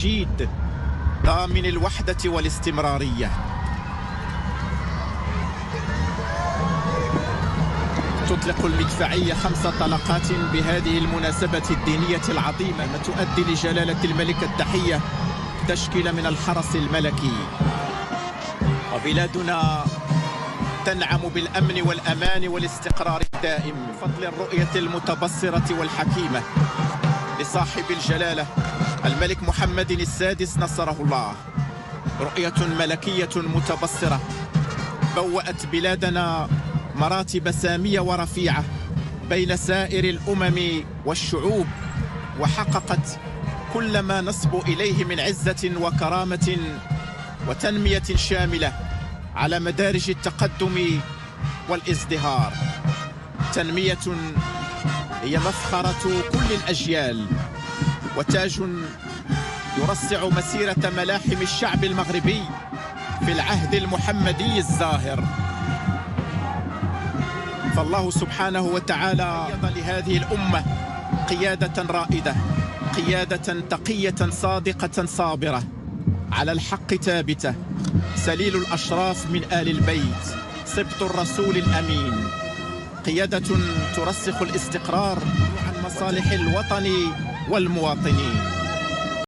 جيد ضامن الوحدة والاستمرارية. تطلق المدفعية 5 طلقات بهذه المناسبة الدينية العظيمة، وتؤدي لجلالة الملك التحية تشكيلة من الحرس الملكي. وبلادنا تنعم بالأمن والأمان والاستقرار الدائم بفضل الرؤية المتبصرة والحكيمة لصاحب الجلالة الملك محمد السادس نصره الله. رؤية ملكية متبصرة بوأت بلادنا مراتب سامية ورفيعة بين سائر الأمم والشعوب، وحققت كل ما نصبو إليه من عزة وكرامة وتنمية شاملة على مدارج التقدم والازدهار. تنمية هي مفخرة كل الأجيال وتاج يرصع مسيرة ملاحم الشعب المغربي في العهد المحمدي الزاهر. فالله سبحانه وتعالى قيض لهذه الأمة قيادة رائدة، قيادة تقية صادقة صابرة على الحق ثابتة، سليل الأشراف من آل البيت، سبط الرسول الأمين، قيادة ترسخ الاستقرار عن مصالح الوطن والمواطنين.